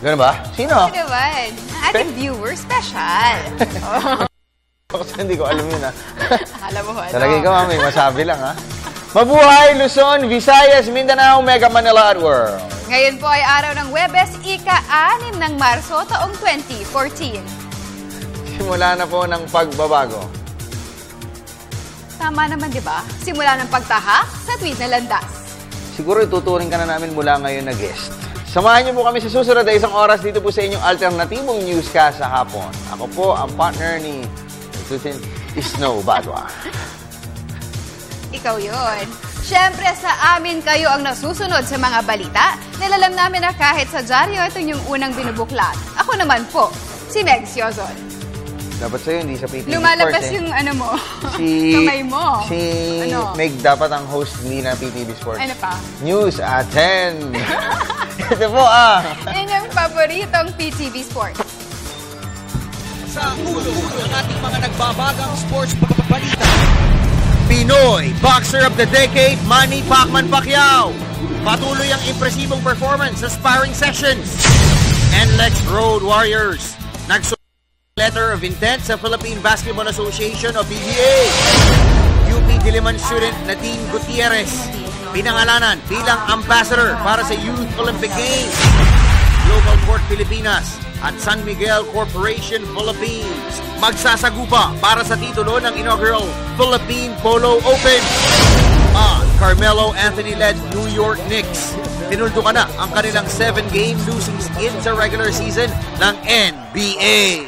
Ganun ba? Sino? Ano naman? Ang ating viewer special. Kasi hindi ko alam yun, ha? Alam mo, ano? Talaga ikaw, may masabi lang, ha? Mabuhay, Luzon, Visayas, Mindanao, Mega Manila at World. Ngayon po ay araw ng Huwebes, ika-6 ng Marso, taong 2014. Simula na po ng pagbabago. Tama naman, di ba? Simula ng pagtahak sa tweet na landas. Siguro ituturing ka na namin mula ngayon na guest. Samahan niyo po kami sa susunod na isang oras dito po sa inyong alternatibong newscast sa hapon. Ako po ang partner ni Susan Snow Badwa. Ikaw yun. Siyempre, sa amin kayo ang nasusunod sa mga balita. Nilalam namin na kahit sa dyaryo, ito yung unang binubuklat. Ako naman po, si Meg Siozon. Dapat sa'yo, hindi sa PTV Lumalabas Sports, yung ano mo, kamay mo. Si ano? Meg dapat ang host ni na PTV Sports. Ano pa? News at 10. Ito po Yan yung paboritong PTV Sports. Sa ulo ng ating mga nagbabagang sports balita. Pinoy Boxer of the Decade, Manny Pacquiao. Patuloy ang impresibong performance sa sparring sessions. NLEX Road Warriors. Letter of intent sa Philippine Basketball Association o PBA. UP Diliman student Nadine Gutierrez pinangalanan bilang ambassador para sa Youth Olympic Games. Global Port Pilipinas at San Miguel Corporation Philippines magsasagupa para sa titulo ng inaugural Philippine Polo Open. Carmelo Anthony-led New York Knicks tinuldukan na ang kanilang 7-game losing skid sa regular season ng NBA.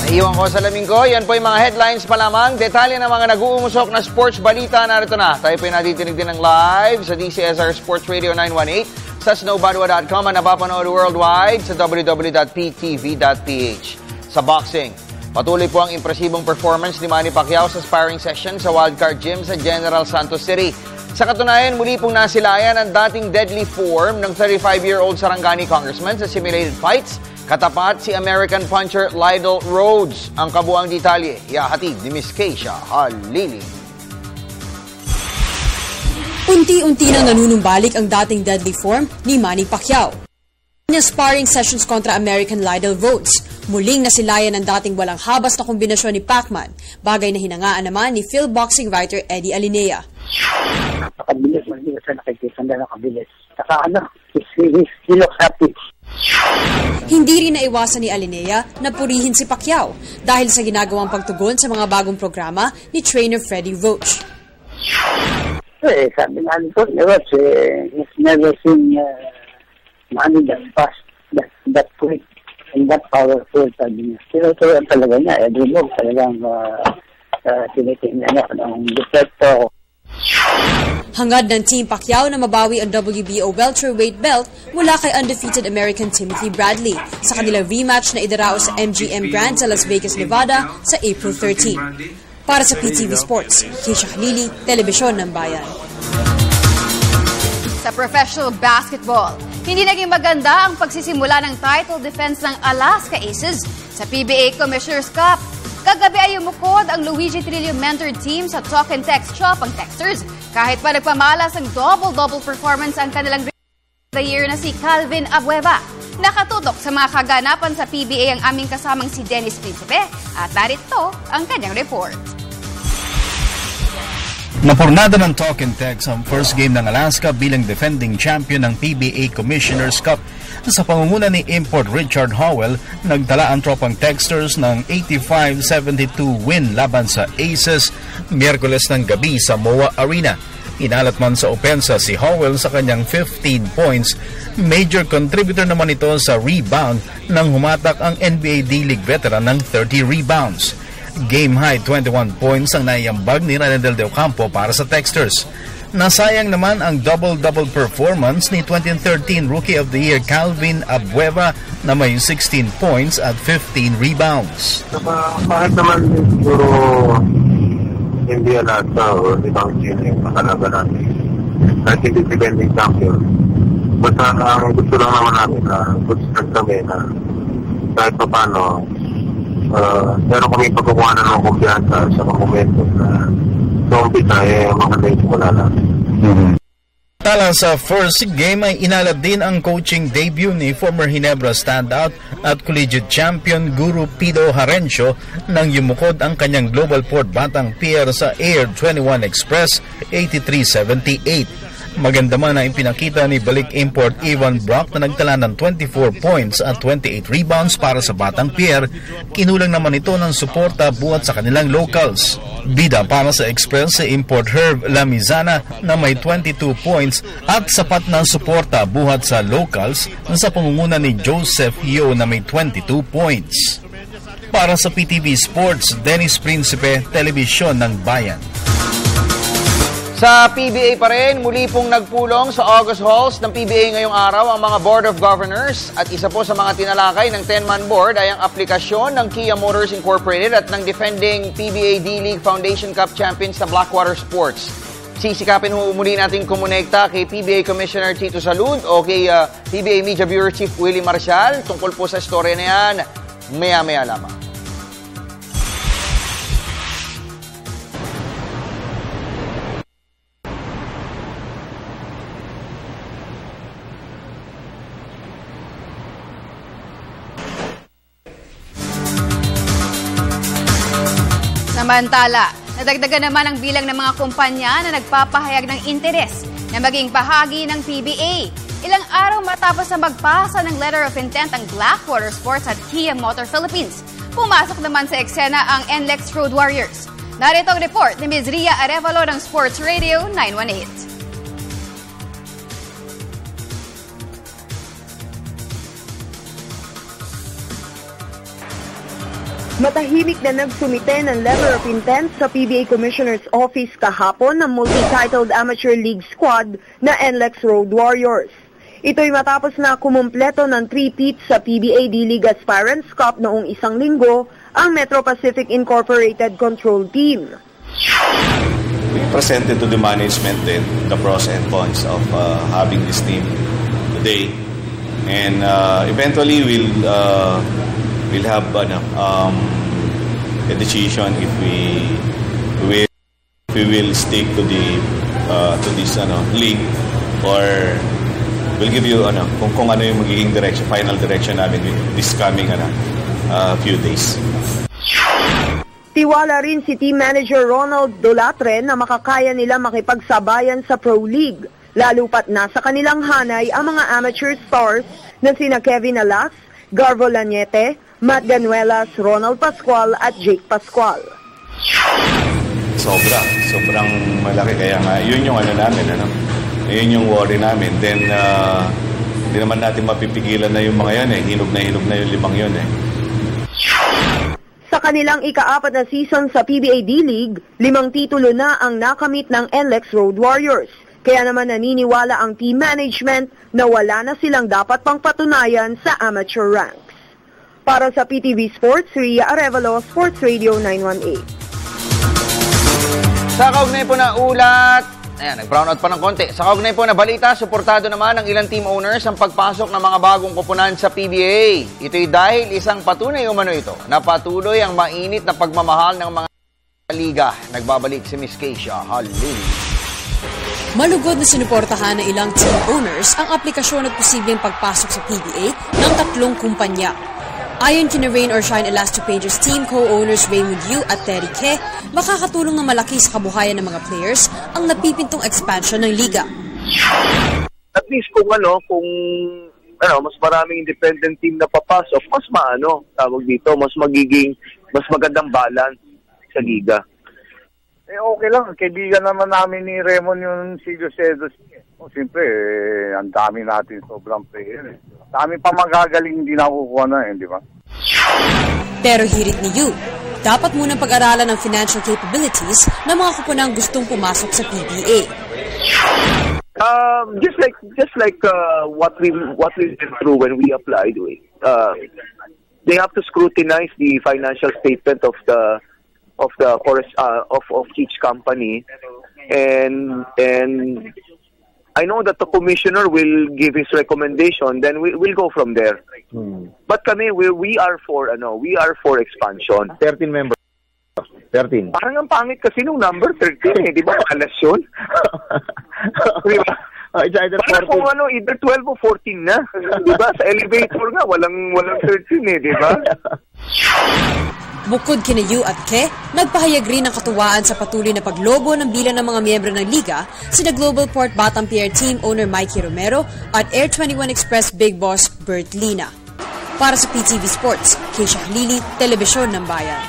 Naiiwan ko sa laming ko. Yan po yung mga headlines pa lamang. Detalye ng mga nag-uumusok na sports balita. Narito na. Tayo po yung natitinig din ng live sa DCSR Sports Radio 918, sa snowbadwa.com at napapanood worldwide sa www.ptv.ph. Sa boxing, patuloy po ang impresibong performance ni Manny Pacquiao sa sparring session sa Wildcard Gym sa General Santos City. Sa katunayan, muli pong nasilayan ang dating deadly form ng 35-year-old Sarangani congressman sa simulated fights. Katapat si American puncher Lydell Rhodes. Ang kabuang detalye, ihahatid ni Miss Keisha Halili. Unti-unti nang nanunumbalik ang dating deadly form ni Manny Pacquiao. Niya sparring sessions kontra American Lydell Rhodes. Muling nasilayan ang dating walang habas na kombinasyon ni Pacman, bagay na hinangaan naman ni field boxing writer Eddie Alinea. Nakabilis, hindi ko siya nakikita na nakabilis. Saka he looks happy. Hindi rin naiwasan ni Alinea na purihin si Pacquiao dahil sa ginagawang pagtugon sa mga bagong programa ni trainer Freddie Roach. Sabi nga nito, Roach, he's never seen Manny that fast, that quick, and that powerful. Sabi niya. Tinuturuan talaga niya. Every move talagang tinitingnan niya ng defecto. Hangad ng Team Pacquiao na mabawi ang WBO welterweight belt mula kay undefeated American Timothy Bradley sa kanilang rematch na idaraos sa MGM Grand sa Las Vegas, Nevada sa April 13. Para sa PTV Sports, Keisha Halili, Telebisyon ng Bayan. Sa professional basketball, hindi naging maganda ang pagsisimula ng title defense ng Alaska Aces sa PBA Commissioner's Cup. Kagabi ay umukod ang Luigi Trillo mentored team sa Talk and Text Shop ang Texters. Kahit pa nagpamalas ang double-double performance ang kanilang the year na si Calvin Abueva. Nakatutok sa mga kaganapan sa PBA ang aming kasamang si Dennis Principe at narito ang kanyang report. Napurnada ng Talk and Text ang first game ng Alaska bilang defending champion ng PBA Commissioner's Cup. Sa pangunguna ni Import Richard Howell, nagdala ang tropang Texters ng 85-72 win laban sa Aces Miyerkules ng gabi sa MOA Arena. Inalat man sa opensa si Howell sa kanyang 15 points. Major contributor naman ito sa rebound nang humatak ang NBA D-League veteran ng 30 rebounds. Game high 21 points ang naiambag ni Ranedel De Ocampo para sa Texters. Nasayang naman ang double-double performance ni 2013 Rookie of the Year Calvin Abueva na may 16 points at 15 rebounds. Kahit naman siguro hindi Alaska o ibang team yung makalaban natin. Kahit hindi defending champion. Basta ang gusto lang naman namin na gusto kami na kahit pa paano meron kami pagkukuha na ng kumpiyansa sa mga momento na sa umpisa maganda yung simula lang. Samantala sa first game ay inalad din ang coaching debut ni former Ginebra standout at collegiate champion Guru Pido Harencio nang yumukod ang kanyang Global Port Batang Pier sa Air 21 Express 83-78. Maganda man ang ipinakita ni balik import Ivan Brock na nagtala ng 24 points at 28 rebounds para sa Batang Pier. Kinulang naman ito ng suporta buhat sa kanilang locals. Bida para sa Express si import Herb Lamizana na may 22 points at sapat ng suporta buhat sa locals sa pangunguna ni Joseph Yo na may 22 points. Para sa PTV Sports, Dennis Principe, Telebisyon ng Bayan. Sa PBA pa rin, muli pong nagpulong sa August Halls ng PBA ngayong araw ang mga Board of Governors at isa po sa mga tinalakay ng 10-man board ay ang aplikasyon ng Kia Motors Incorporated at ng defending PBA D-League Foundation Cup champions sa Blackwater Sports. Sisikapin muli natin kumonekta kay PBA Commissioner Tito Salud o kay PBA Media Bureau Chief Willie Marcial tungkol po sa istorya na yan, maya-maya lamang. Samantala, nadagdagan naman ang bilang ng mga kumpanya na nagpapahayag ng interes na maging bahagi ng PBA. Ilang araw matapos na magpasa ng letter of intent ang Blackwater Sports at Kia Motor Philippines, pumasok naman sa eksena ang NLEX Road Warriors. Narito ang report ni Ms. Ria Arevalo ng Sports Radio 918. Matahimik na nagsumite ng letter of intent sa PBA Commissioner's Office kahapon ng multi-titled amateur league squad na NLEX Road Warriors. Ito'y matapos na kumumpleto ng 3-peat sa PBA D-League Aspirants Cup noong isang linggo ang Metro Pacific Incorporated Control Team. We presented to the management then the pros and cons of having this team today, and eventually we'll have a decision if we will stick to this league, or we'll give you kung ano yung magiging direction, final direction namin this coming few days. Tiwala rin si team manager Ronald Dolatre na makakaya nila makipagsabayan sa Pro League, lalo pat nasa kanilang hanay ang mga amateur stars na sina Kevin Alas, Garvo Laniete, Matt Ganuelas, Ronald Pascual at Jake Pascual. Sobrang malaki, kaya nga yun yung namin, yun yung worry namin. Then hindi naman natin mapipigilan na yung mga yan hinog na yung limang yun Sa kanilang ika-4 na season sa PBA D-League, 5 titulo na ang nakamit ng NLEX Road Warriors. Kaya naman naniniwala ang team management na wala na silang dapat pang patunayan sa amateur ranks. Para sa PTV Sports, Ria Arevalo, Sports Radio 918. Sa kaugnay po na ulat, nag-brown out pa ng konti. Sa kaugnay po na balita, suportado naman ng ilang team owners ang pagpasok ng mga bagong koponan sa PBA. Ito'y dahil isang patunay umano ito na patuloy ang mainit na pagmamahal ng mga liga. Nagbabalik si Miss Keisha Halili. Malugod na sinuportahan ng ilang team owners ang aplikasyon at posibleng pagpasok sa PBA ng 3 kumpanya. Ayon kina Rain or Shine Elasto Painters team co-owners Raymond Yu at Terry Ke, makakatulong ng malaki sa kabuhayan ng mga players ang napipintong expansion ng liga. At least kung mas maraming independent team na papasok, mas mas magandang balance sa liga. Okay lang, kaibigan naman namin ni Raymond yung si Jose Dos. Siyempre, ang dami natin sobrang player. Dami pa magagaling hindi nakukuha na di ba? Pero hirit ni Yu, dapat munang pag-aralan ang financial capabilities ng mga kupunang gustong pumasok sa PBA. Just like what we went through when we applied, they have to scrutinize the financial statement of each company, and I know that the commissioner will give his recommendation. Then we'll go from there. But kami, we are for expansion. 13 members. 13. Parang ang pangit kasi nung number 13 di ba? Alas yun. It's either parang kung ano, either 12 o 14 na. Diba? Sa elevator nga, walang 13 di ba? Bukod kina Yu at Ke, nagpahayag rin ng katuwaan sa patuloy na paglobo ng bilang ng mga miyembro ng liga, sina Global Port Batampier team owner Mikey Romero at Air 21 Express Big Boss Bert Lina. Para sa PTV Sports, Keisha Halili, Telebisyon ng Bayan.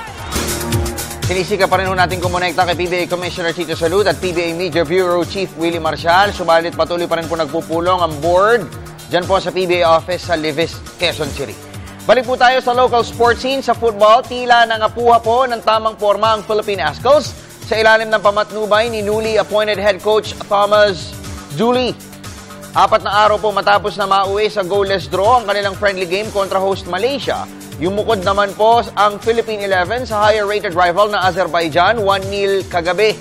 Sinisika pa rin natin kumonekta kay PBA Commissioner Tito Salud at PBA Media Bureau Chief Willie Marcial. Subalit patuloy pa rin po nagpupulong ang board dyan po sa PBA office sa Levis, Quezon City. Balik po tayo sa local sports scene sa football. Tila nangapuha po ng tamang forma ang Philippine Ascals sa ilalim ng pamatnubay ni newly appointed head coach Thomas Dooley. 4 na araw po matapos na mauwi sa goalless draw ang kanilang friendly game kontra host Malaysia. Yumukod naman po ang Philippine 11 sa higher-rated rival na Azerbaijan, 1-0 kagabi.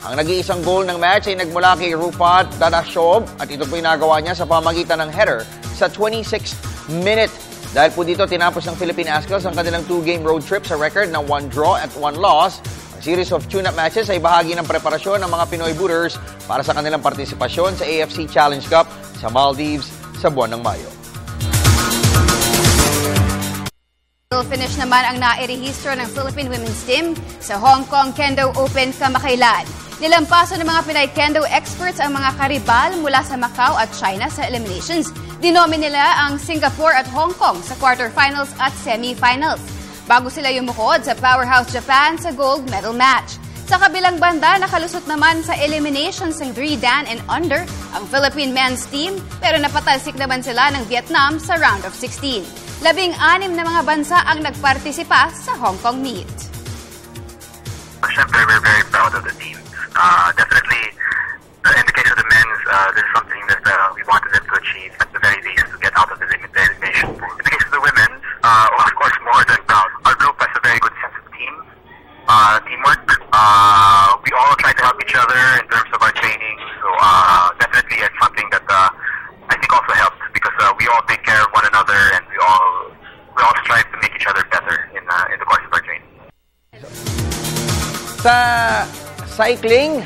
Ang nag-iisang goal ng match ay nagmula kay Rufat Dadashov at ito po inagawa niya sa pamagitan ng header sa 26th minute. Dahil po dito tinapos ng Philippine Ascals ang kanilang 2-game road trip sa record na 1 draw at 1 loss. Ang series of tune-up matches ay bahagi ng preparasyon ng mga Pinoy Booters para sa kanilang partisipasyon sa AFC Challenge Cup sa Maldives sa buwan ng Mayo. Finish naman ang nairehistro ng Philippine Women's Team sa Hong Kong Kendo Open kamakailan. Nilampaso ng mga Pinay Kendo experts ang mga karibal mula sa Macau at China sa eliminations. Dinomi nila ang Singapore at Hong Kong sa quarterfinals at semifinals. Bago sila yumukod sa powerhouse Japan sa gold medal match. Sa kabilang banda, nakalusot naman sa eliminations ng 3 dan and under ang Philippine men's team pero napatalsik naman sila ng Vietnam sa round of 16. 16 na mga bansa ang nagpartisipa sa Hong Kong meet. Siyempre, we're very proud of the team. Definitely, in the case of the men's, this is something that we wanted them to achieve at the very least to get out of the elimination pool. In the case of the women's, of course, more than proud. Our group has a very good sense of teamwork. We all try to help each other in terms of our training. So definitely, it's something that I think also helped because we all take care of one another and we all strive to make each other better in the course of our training. Sa cycling,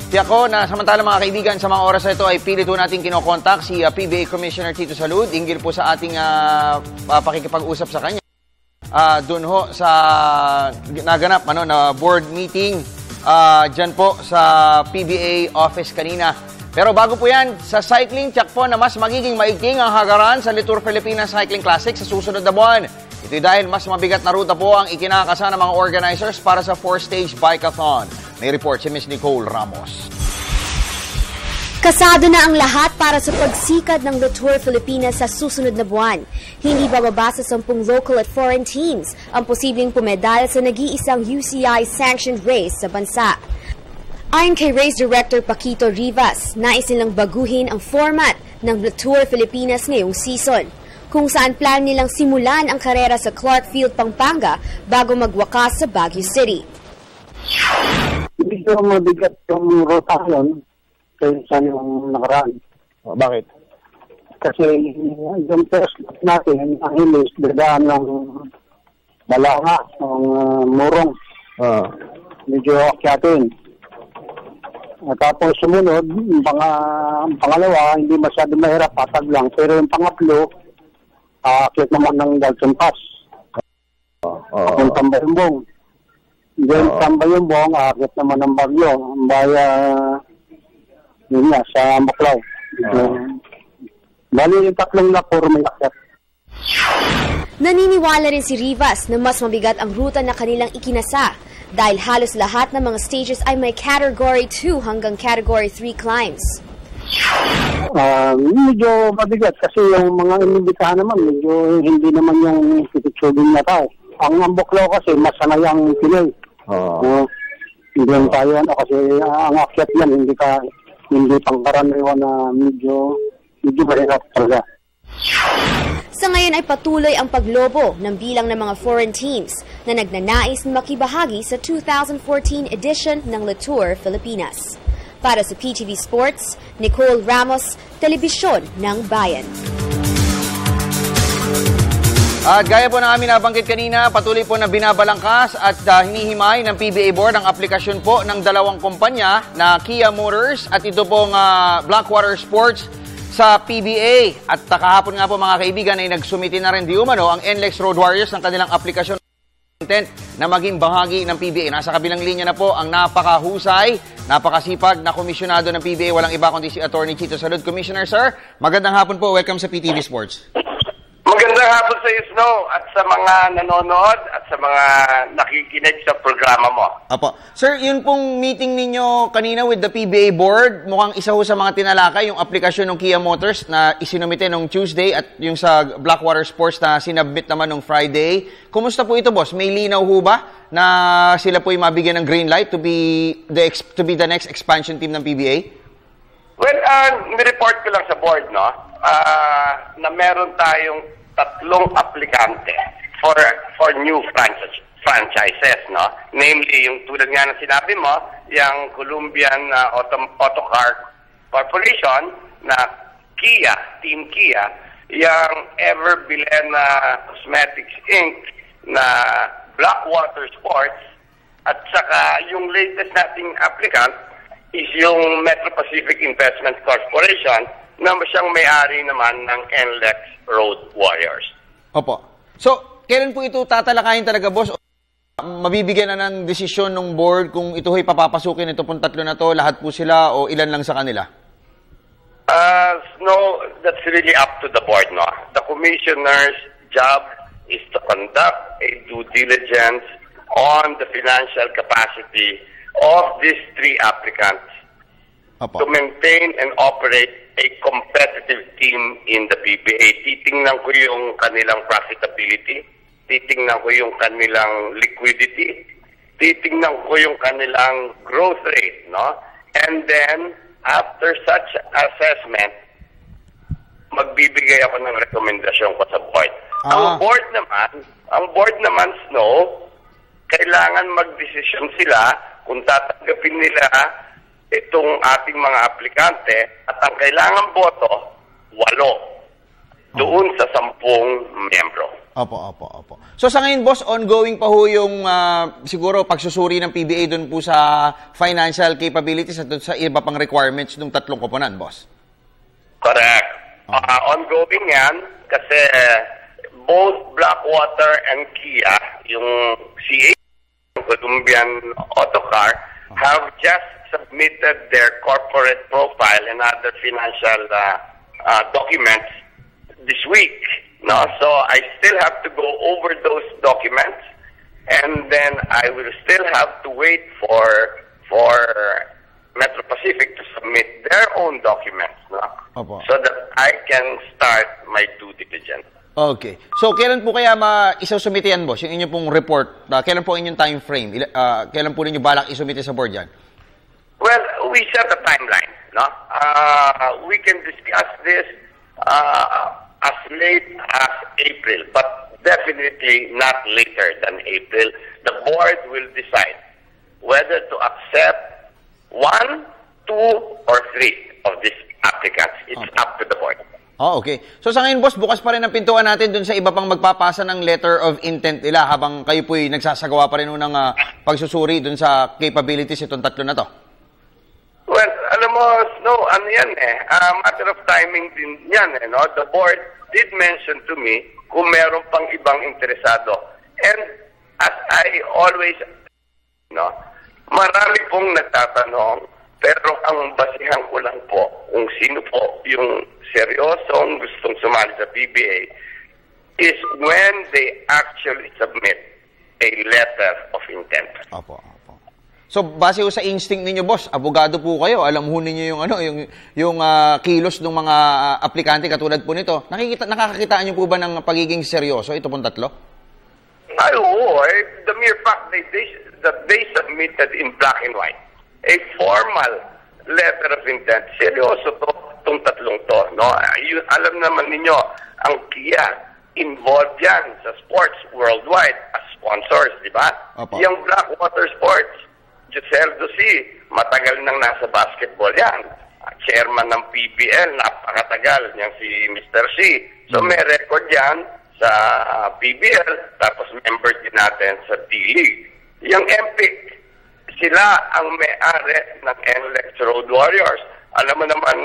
tiyako na samantala mga kaibigan sa mga oras na ito ay pilit po natin kinokontak si PBA Commissioner Tito Salud hinggil po sa ating pakikipag-usap sa kanya. Doon ho sa naganap na board meeting dyan po sa PBA office kanina. Pero bago po yan, sa cycling, tiyak po na mas magiging maigting ang hagaran sa Litour Pilipinas Cycling Classic sa susunod na buwan. Ito'y dahil mas mabigat na ruta po ang ikinakasa ng mga organizers para sa 4-stage bike-a-thon. May report si Ms. Nicole Ramos. Kasado na ang lahat para sa pagsikad ng Litour Pilipinas sa susunod na buwan. Hindi bababa sa 10 local at foreign teams ang posibleng pumedal sa nag-iisang UCI-sanctioned race sa bansa. Ayon kay race director Paquito Rivas, nais nilang baguhin ang format ng Litour Pilipinas ngayong season, kung saan plan nilang simulan ang karera sa Clark Field, Pampanga bago magwakas sa Baguio City. Medyo mabigat yung rotation kaysa yung nakaraan. Bakit? Kasi yung test natin, ang hilis, dadaan ng balanga, ng murong. Medyo akyatin. Tapos sumunod, ang pangalawa, hindi masyado mahirap, patag lang. Pero yung pangatlo, aakyat naman ng Dalton Pass. Yung Tambayumbong. Then Tambayumbong, aakyat naman ng Baguio. Yun nga, sa Maclau. Bali yung tatlong lapor may akyat. Naniniwala rin si Rivas na mas mabigat ang ruta na kanilang ikinasa dahil halos lahat ng mga stages ay may Category 2 hanggang Category 3 climbs. Medyo mabigat kasi yung mga inimbitahan naman, medyo hindi naman yung pititsudin na tao. Ang Baclaw kasi masanay ang Pinoy. Hindi yung tayo kasi ang akyat yan, hindi pangkaraniwan na medyo mahirap talaga. Sa ngayon ay patuloy ang paglobo ng bilang ng mga foreign teams na nagnanais na makibahagi sa 2014 edition ng Litour Pilipinas. Para sa PTV Sports, Nicole Ramos, Telebisyon ng Bayan. At gaya po ng aming nabanggit kanina, patuloy po na binabalangkas at hinihimay ng PBA Board ang aplikasyon po ng dalawang kumpanya na Kia Motors at ito pong Blackwater Sports sa PBA. At kahapon nga po mga kaibigan ay nagsumiti na rin di umano ang NLEX Road Warriors ng kanilang aplikasyon na maging bahagi ng PBA. Nasa kabilang linya na po ang napakahusay, napakasipag na komisyonado ng PBA. Walang iba kundi si Attorney Chito Salud. Commissioner, sir, magandang hapon po. Welcome sa PTV Sports. Magandang hapon sa iyo, Snow, at sa mga nanonood at sa mga nakikinig sa programa mo. Apo. Sir, yun pong meeting ninyo kanina with the PBA Board, mukhang isa ho sa mga tinalakay yung aplikasyon ng Kia Motors na isinumite nung Tuesday at yung sa Blackwater Sports na sinubmit naman nung Friday. Kumusta po ito, boss? May linaw ho ba na sila po yung mabigyan ng green light to be the next expansion team ng PBA? Well, nireport ko lang sa board, no? Na meron tayong 3 aplikante for new franchises, no? Namely, yung tulad nga ng sinabi mo, yung Colombian Autocar Corporation na Kia, Team Kia, yung Everbillen Cosmetics Inc. na Blackwater Sports, at saka yung latest nating applicant is yung Metro Pacific Investment Corporation na siyang may-ari naman ng NLEX Road Warriors. Opo. So, kailan po ito tatalakayin talaga, boss? Mabibigyan na ng desisyon ng board kung ito ay papapasukin ito pong 3 na to, lahat po sila o ilan lang sa kanila? No, that's really up to the board, no? The commissioner's job is to conduct a due diligence on the financial capacity of these 3 applicants to maintain and operate a competitive team in the PBA. Titingnan ko yung kanilang profitability, titingnan ko yung kanilang liquidity, titingnan ko yung kanilang growth rate, no? And then, after such assessment, magbibigay ako ng rekomendasyon ko sa board. Ang board naman, Snow, kailangan magdesisyon sila kung tatanggapin nila itong ating mga aplikante at ang kailangan boto, 8 doon sa 10 miyembro. Opo. So sa ngayon, boss, ongoing pa ho yung siguro pagsusuri ng PBA doon po sa financial capabilities at doon sa iba pang requirements ng 3 koponan, boss? Correct. Ongoing yan kasi both Blackwater and Kia, yung CA, Colombian Autocar, have just submitted their corporate profile and other financial documents this week. No, so I still have to go over those documents, and then I will still have to wait for Metro Pacific to submit their own documents, no? So that I can start my due diligence. Okay. So, kailan po kaya isasumite yan, boss? Yung inyong pong report, kailan po inyong time frame? Kailan po ninyo balak isumite sa board yan? Well, we set a timeline, no? We can discuss this as late as April, but definitely not later than April. The board will decide whether to accept 1, 2, or 3 of these applicants. It's up to the board. Okay. So sa ngayon, boss, bukas pa rin ang pintuan natin dun sa iba pang magpapasa ng letter of intent nila habang kayo po'y nagsasagawa pa rin ng pagsusuri dun sa capabilities itong 3 na to. Well, alam mo, Snow, ano yan matter of timing din yan, no? The board did mention to me kung meron pang ibang interesado. And as I always, no, marami pong nagtatanong, pero ang basihan ko lang po kung sino po yung seryosong gustong sumali sa PBA is when they actually submit a letter of intent. Opo. So, base sa instinct ninyo, boss, abogado po kayo, alam ho ninyo yung kilos ng mga aplikante katulad po nito. Nakakakitaan niyo po ba ng pagiging seryoso ito pong 3? Ay, oo. The mere fact that they submitted in black and white a formal letter of intent, seryoso to, itong 3 to. No? Alam naman ninyo, ang Kia, involved yan sa sports worldwide as sponsors, di ba? Yung Blackwater Sports, Giselle Ducy, matagal nang nasa basketball yan. Chairman ng PBL, napakatagal niyang si Mr. C. So may record yan sa PBL, tapos member din natin sa D-League. Yung MPIC, sila ang may-ari ng NLEX Road Warriors. Alam mo naman,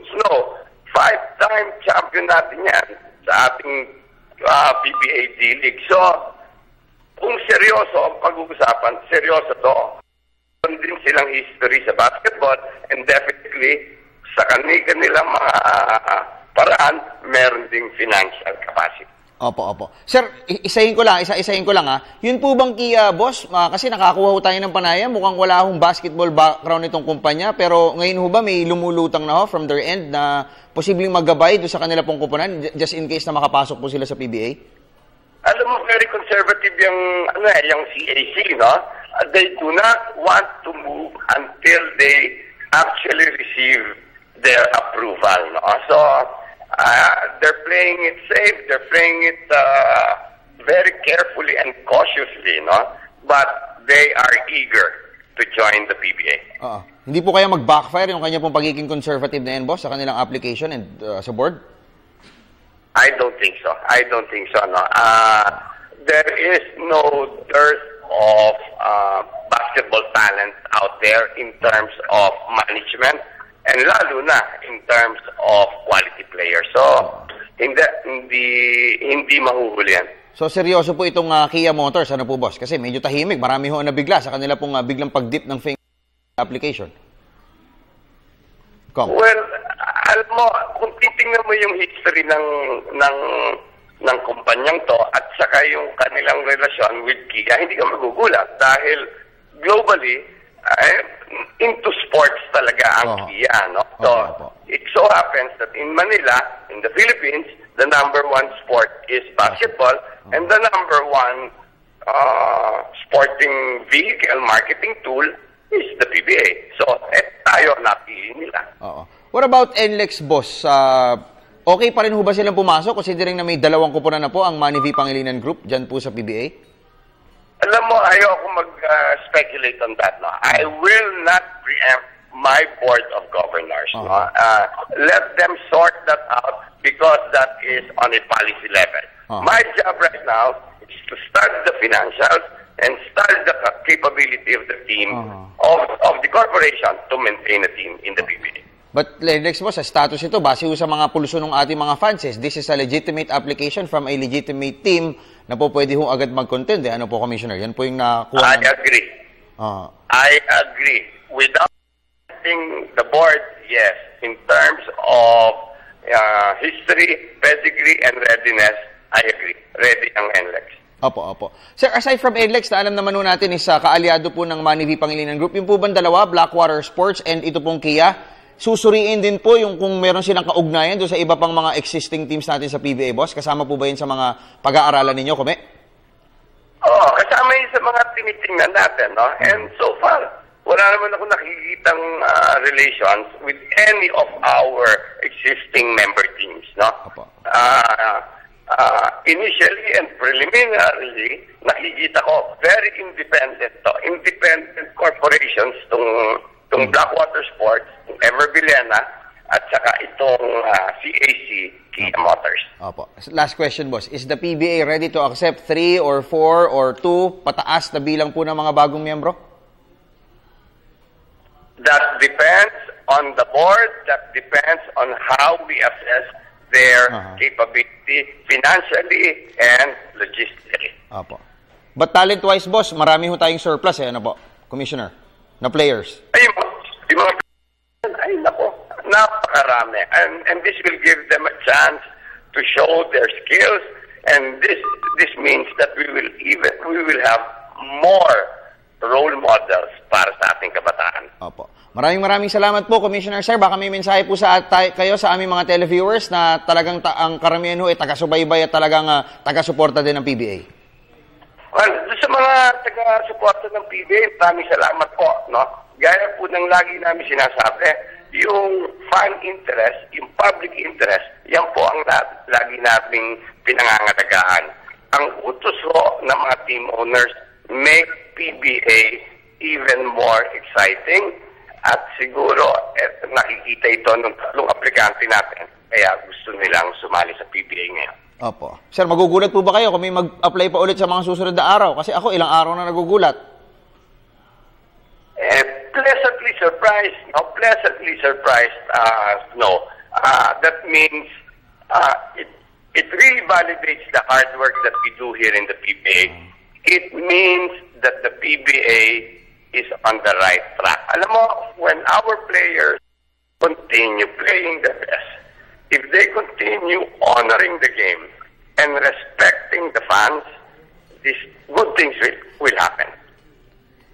Snow, 5-time champion natin yan sa ating PBA D-League. So, kung seryoso ang pag-uusapan, seryoso to. Meron din silang history sa basketball and definitely sa kanilang mga paraan, meron ding financial capacity. Opo. Sir, isahin ko lang Yun po bang boss? Kasi nakakuha ho tayo ng panaya, mukhang wala hong basketball background itong kumpanya, pero ngayon ho ba may lumulutang na ho from their end na posibleng maggabay doon sa kanila pong kupunan just in case na makapasok po sila sa PBA? Alam mo, very conservative yung CAC, no? They do not want to move until they actually receive their approval, no? So, they're playing it safe, they're playing it very carefully and cautiously, no? But they are eager to join the PBA. Hindi po kaya mag-backfire yung kanya pong pagiging conservative na yan, boss, sa kanilang application and sa board? I don't think so. No? There is no dearth of basketball talent out there in terms of management and lalo na in terms of quality players. So, hindi mahuhuli yan. So, seryoso po itong Kia Motors, ano po, boss? Kasi medyo tahimik, marami ho nabigla sa kanila pong biglang pag-dip ng application. Well, alam mo, kung titingnan mo yung history ng kumpanyang to at saka yung kanilang relasyon with Kia, hindi ka magugulat dahil globally, into sports talaga ang Kia, no? So, it so happens that in Manila, in the Philippines, the number one sport is basketball and the number one sporting vehicle marketing tool is the PBA. So, tayo napili nila. What about NLEX, boss? Okay pa rin ho ba silang pumasok? Considering na may 2 kupunan na po ang Manny V. Pangilinan Group dyan po sa PBA? Alam mo, ayoko mag-speculate on that. No? I will not preempt my board of governors. No? Let them sort that out because that is on a policy level. My job right now is to start the financials and start the capability of the team, of the corporation to maintain a team in the PBA. But, Lex, boss, sa status ito, base sa mga pulso ng ating mga fans, this is a legitimate application from a legitimate team na po pwede hong agad mag-contend. Ano po, Commissioner? Yan po yung nakuha. I agree. I agree. Without the board, yes. In terms of history, pedigree, and readiness, I agree. Ready ang NLEX. Opo. Sir, aside from NLEX, na alam naman natin is kaalyado po ng Manny V. Pangilinan Group. Yung po bang dalawa, Blackwater Sports and ito pong Kia, susuriin din po yung kung meron silang kaugnayan doon sa iba pang mga existing teams natin sa PBA, boss? Kasama po ba yun sa mga pag-aaralan ninyo, Kume? Kasama yun sa mga tinitingnan natin, no? And so far, wala naman ako nakikitang relations with any of our existing member teams, no? Initially and preliminarily, nakikita ko very independent corporations itong Blackwater Sports, itong Everbilena, at saka itong CAC, Kia Motors. Last question, boss. Is the PBA ready to accept 3 or 4 or 2 pataas na bilang po ng mga bagong miyembro? That depends on the board. That depends on how we assess their capability financially and logistically. But talent-wise, boss, marami ho tayong surplus, ano po, Commissioner, na players. Ay, nako, napakarami. And this will give them a chance to show their skills, and this means that we will have more role models para sa ating kabataan. Maraming salamat po, Commissioner Sir. Baka may mensahe po sa kayo sa aming mga televiewers na talagang ang karamihan ho ay taga-subaybay at talagang taga-suporta din ng PBA. Well, sa mga taga-suporta ng PBA, maraming salamat po, no? Gaya po ng lagi namin sinasabi, yung fan interest, yung public interest, yan po ang lagi naming pinangangalagaan. Ang utos ho ng mga team owners, make PBA even more exciting. At siguro, nakikita ito ng tatlong aplikante natin. Kaya gusto nilang sumali sa PBA ngayon. Opo. Sir, magugulat po ba kayo kung may mag-apply pa ulit sa mga susunod na araw? Kasi ako, ilang araw na nagugulat. Pleasantly surprised. No, pleasantly surprised. No. That means it really validates the hard work that we do here in the PBA. It means that the PBA is on the right track. Alam mo, when our players continue playing the best, if they continue honoring the game and respecting the fans, these good things will happen.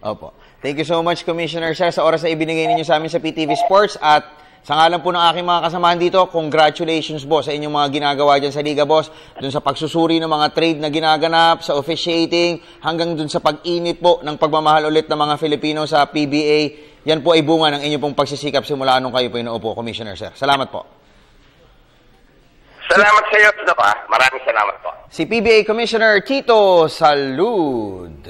Opo. Thank you so much, Commissioner Sir, sa oras na ibinigay ninyo sa amin sa PTV Sports. At sa ngalan po ng aking mga kasamahan dito, congratulations, boss, sa inyong mga ginagawa dyan sa Liga, boss. Dun sa pagsusuri ng mga trade na ginaganap, sa officiating, hanggang dun sa pag-init po ng pagmamahal ulit ng mga Filipino sa PBA. Yan po ay bunga ng inyong pong pagsisikap simula nung kayo po inuupo, Commissioner Sir. Salamat po. Salamat sa iyo, Maraming salamat po. Si PBA Commissioner Tito Salud.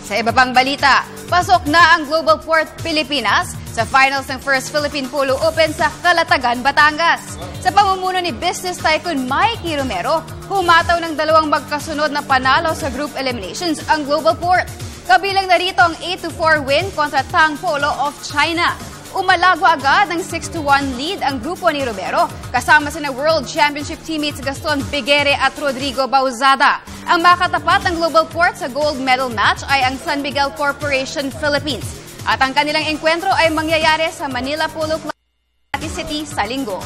Sa iba pang balita, pasok na ang Global Port Pilipinas sa finals ng First Philippine Polo Open sa Calatagan, Batangas. Sa pamumuno ni business tycoon Mikey Romero, humataw ng dalawang magkasunod na panalo sa group eliminations ang Global Port. Kabilang na rito ang 8-4 win kontra Tang Polo of China. Umalago agad ng 6-1 lead ang grupo ni Romero, kasama sina World Championship teammates Gaston Biguere at Rodrigo Bauzada. Ang makatapat ng Global Port sa gold medal match ay ang San Miguel Corporation Philippines. At ang kanilang enkwentro ay mangyayari sa Manila Polo Club City sa Linggo.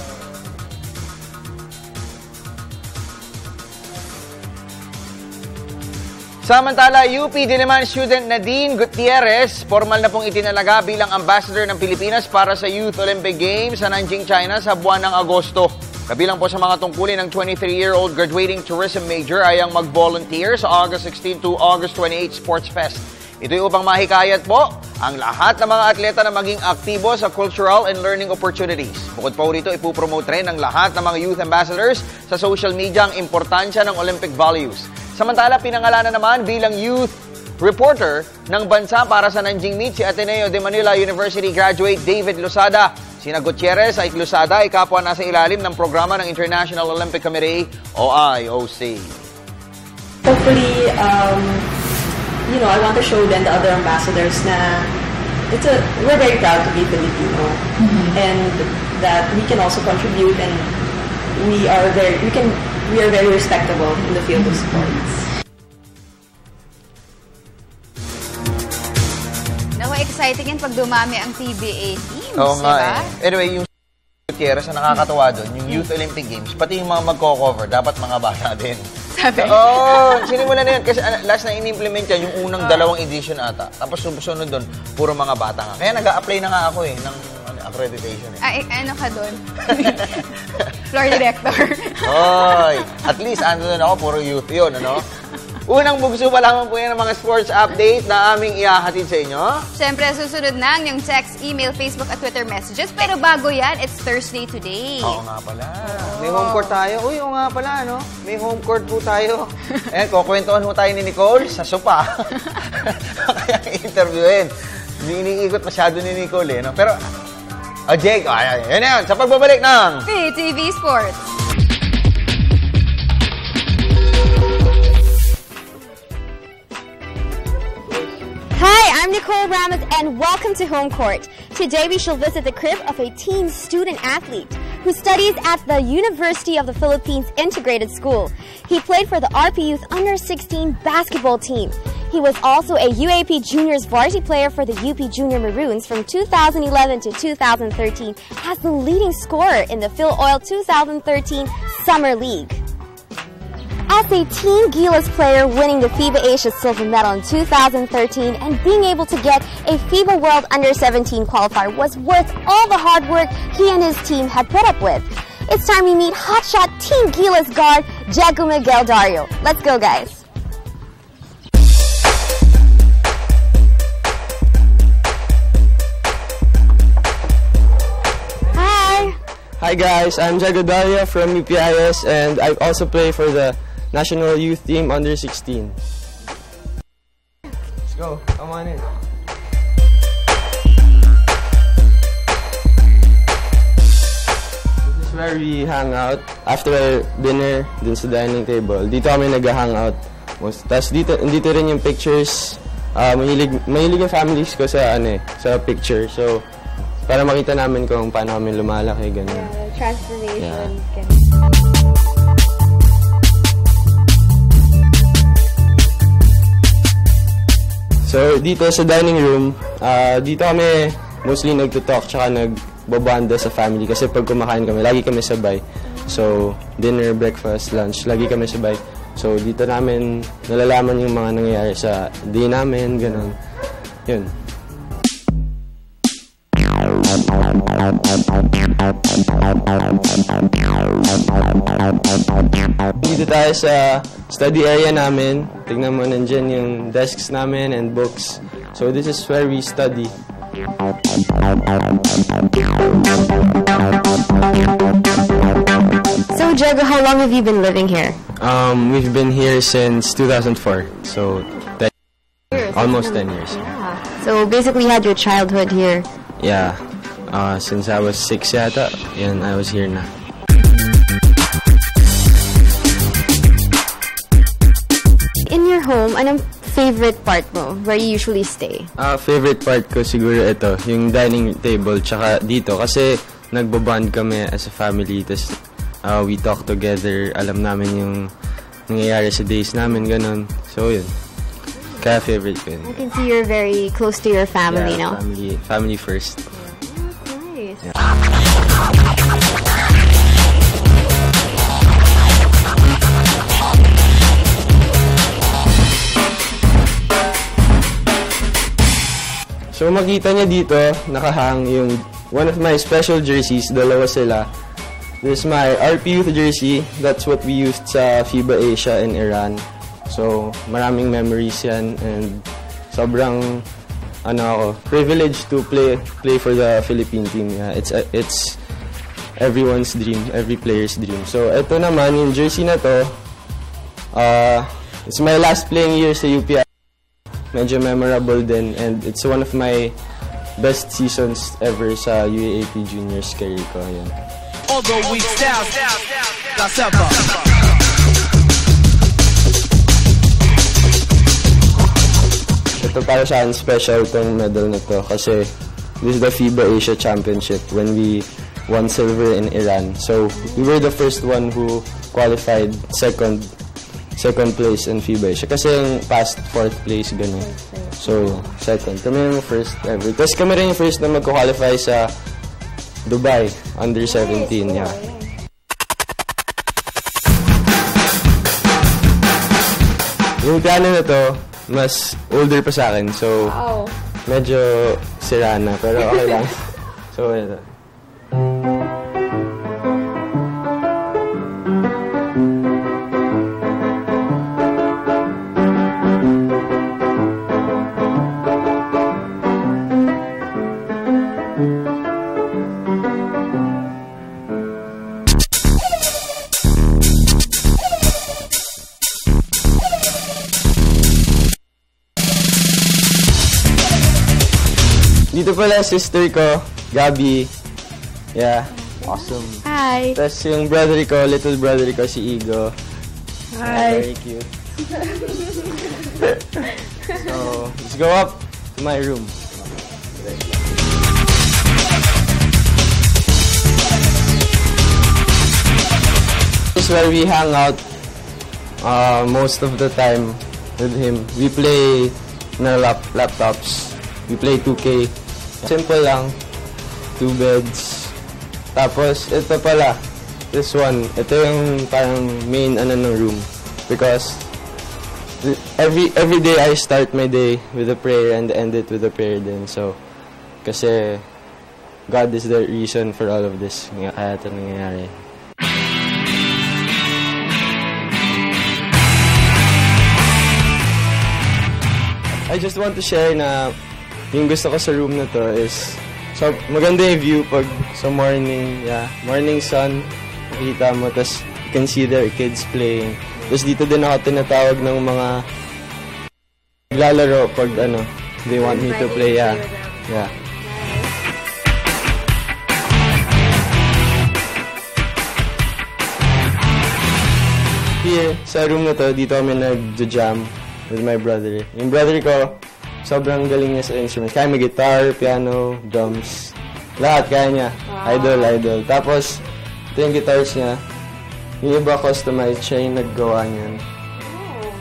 Samantala, UP Diliman student Nadine Gutierrez, formal na pong itinalaga bilang ambassador ng Pilipinas para sa Youth Olympic Games sa Nanjing, China sa buwan ng Agosto. Kabilang po sa mga tungkulin ng 23-year-old graduating tourism major ay ang mag-volunteer sa August 16 to August 28 Sports Fest. Ito'y upang mahikayat po ang lahat ng mga atleta na maging aktibo sa cultural and learning opportunities. Bukod po rito, ipupromote rin ng lahat ng mga youth ambassadors sa social media ang importansya ng Olympic values. Samantala, pinangalanan naman bilang youth reporter ng bansa para sa Nanjing Meet si Ateneo de Manila University graduate David Losada. Sina Gutierrez at Losada ay kapwa nasa ilalim ng programa ng International Olympic Committee o IOC. Hopefully, I want to show then the other ambassadors na we're very proud to be Filipino, and that we can also contribute, and we are very respectable in the field of sports. Exciting yan pag dumami ang PBA teams, Oo nga diba? Anyway, yung Gutierrez na nakakatawa doon, yung Youth Olympic Games, pati yung mga magko-cover, dapat mga bata din. Sabi? Sinimulan na yan. Kasi last na in-implement yan, yung unang 2 edition ata. Tapos susunod doon, puro mga bata nga. Kaya nag-a-apply na nga ako ng accreditation. Ano ka doon? Floor director. At least, doon ako, puro youth yun, ano? Unang bugso pa lamang po yan ng mga sports update na aming ihahatid sa inyo. Siyempre, susunod na yung text, email, Facebook at Twitter messages. Pero bago yan, it's Thursday today. Oo nga pala. May home court tayo. Oo nga pala, no? May home court po tayo. Kukwentuhan mo tayo ni Nicole sa sopa. Kaya interviewin. Hindi iniikot masyado ni Nicole, no? Pero, Jake, yan yan. Sa pagbabalik ng PTV Sports. Hi, I'm Nicole Ramos and welcome to Home Court. Today we shall visit the crib of a teen student athlete who studies at the University of the Philippines Integrated School. He played for the RP Youth Under-16 basketball team. He was also a UAP Juniors varsity player for the UP Junior Maroons from 2011 to 2013 as the leading scorer in the Phil Oil 2013 Summer League. As a Team Gilas player winning the FIBA Asia Silver Medal in 2013 and being able to get a FIBA World Under-17 qualifier was worth all the hard work he and his team had put up with. It's time we meet hotshot Team Gilas guard, Jago Miguel Dario. Let's go, guys. Hi. Hi guys, I'm Jago Dario from UPIS and I also play for the National Youth Team Under-16. Let's go. Come on in. This is where we hang out. After our dinner, dun sa dining table, dito kami nag-hangout. Tapos dito rin yung pictures. Mahilig yung families ko sa sa picture. So, para makita namin kung paano kami lumalaki, ganun. Transformation. Yeah. So, dito sa dining room, dito kami mostly nagtutalk tsaka nagbabanda sa family. Kasi pag kumakain kami, lagi kami sabay. So, dinner, breakfast, lunch, lagi kami sabay. So, dito namin nalalaman yung mga nangyayari sa day namin, ganun. Yun. Dito tayo sa study area namin. Tignan mo, nandyan yung desks namin and books. So, this is where we study. So, Diego, how long have you been living here? We've been here since 2004. So, almost 10 years. Yeah. So, basically, you had your childhood here. Yeah. Since I was 6 yata, and I was here na. In your home, anong favorite part mo? Where you usually stay? Favorite part ko siguro ito, yung dining table, tsaka dito. Kasi nagbabond kami as a family, tas we talk together, alam namin yung nangyayari sa days namin, ganun. So, yun. Kaya favorite ko yun. I can see you're very close to your family, no? Family first. Nice. Yeah. So makita niya dito, nakahang yung one of my special jerseys, dalawa sila. There's my RP Youth jersey, that's what we used sa FIBA Asia in Iran. So maraming memories yan and sobrang privileged to play for the Philippine team. Yeah, it's everyone's dream, every player's dream. So ito naman yung jersey na to, it's my last playing year sa UPI. Medyo memorable din and it's one of my best seasons ever sa UAAP Juniors career ko. Yan. Although we styles, Kasaba. Ito para sa akin special tong medal na to kasi this is the FIBA Asia Championship when we won silver in Iran. So we were the first one who qualified second place in FIBA Asia. Kasi yung past 4th place, gano'n. So, second. Kami yung first ever. Tapos kami rin yung first na mag-qualify sa Dubai, under 17. Yeah. Yung piano na to, mas older pa sa akin. So, medyo sira na. Pero okay lang. So, ito. Dito pala sister ko, Gabby. Yeah, awesome. Hi. Tapos yung little brother ko, si Igo. Hi. Very cute. So, let's go up to my room. This is where we hang out most of the time with him. We play na laptops. We play 2K. Simple lang. 2 beds. Tapos, ito pala. This one. Ito yung parang main ng room. Because every day I start my day with a prayer and end it with a prayer din. So, kasi God is the reason for all of this. Kaya ito nangyayari. I just want to share na yung gusto ko sa room na to is so maganda yung view pag sa morning, morning sun, makita mo, tas you can see their kids playing. Tapos dito din ako tinatawag ng mga naglalaro pag they want me to play, yeah. Kasi sa room na to, dito kami nag-jam with my brother. Yung brother ko, sobrang galing niya sa instruments. Kaya may guitar, piano, drums. Lahat kaya niya. Wow. Idol. Tapos, ito yung guitars niya. Yung iba customized, siya yung naggawa niyan.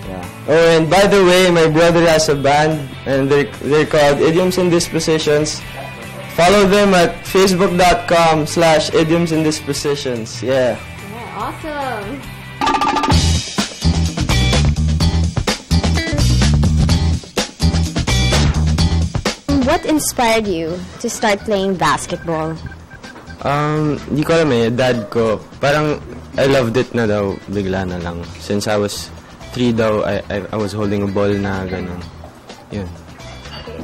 Yeah. Oh, and by the way, my brother has a band, and they're called Idioms and Dispositions. Follow them at facebook.com/Idioms and Dispositions. Yeah. Awesome. What inspired you to start playing basketball? Di ko alam dad ko, parang I loved it na daw, bigla na lang. Since I was 3 daw, I was holding a ball na gano'n. Yun.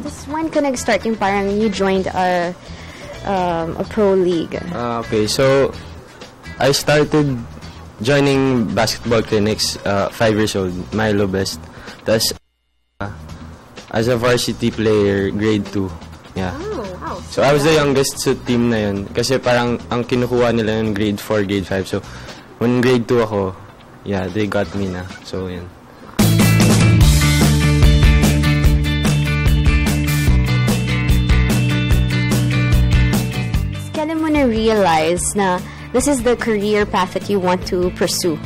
Just when ka nag-start yung parang you joined a pro league? Okay, so I started joining basketball clinics 5 years old, Milo Best. Tapos, as a varsity player, grade 2. Yeah. Oh, wow. So, I was the youngest sa team na yun. Kasi parang ang kinukuha nila yun grade 4, grade 5. So, when grade 2 ako, yeah, they got me na. So, yun. Kailan mo na-realize na this is the career path that you want to pursue?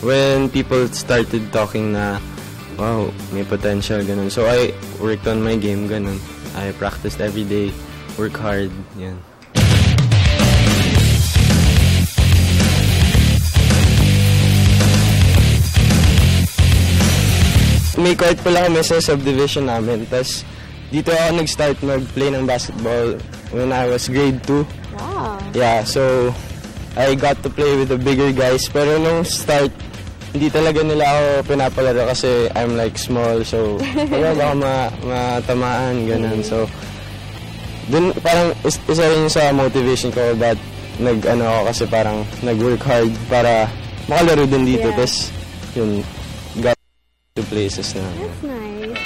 When people started talking na, wow, may potential, ganun. So, I worked on my game, ganun. I practiced every day, work hard, yan. May court pala kami sa subdivision namin. Tapos, dito ako nag-start mag-play ng basketball when I was grade 2. Wow. Yeah, so, I got to play with the bigger guys. Pero nung start, hindi talaga nila ako pinapalaro kasi I'm like small, so wala baka matamaan, ganun. So, dun parang isa rin sa motivation ko that ako kasi parang nag-work hard para makalaro din dito. Yeah. Tapos, yun, got to places na. That's nice.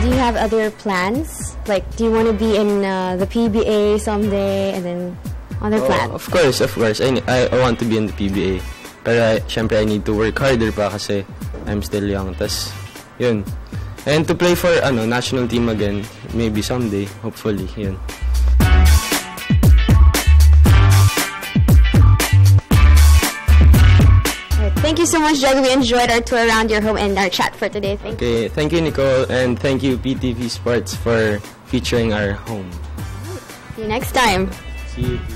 Do you have other plans? Like, do you want to be in the PBA someday and then other plans? Of course. I want to be in the PBA. Pero syempre, I need to work harder pa kasi I'm still young. Tas, yun. And to play for national team again, maybe someday, hopefully, yun. Thank you so much, Jag. We enjoyed our tour around your home and our chat for today. Thank you. Okay, thank you, Nicole, and thank you, PTV Sports, for featuring our home. See you next time. See you.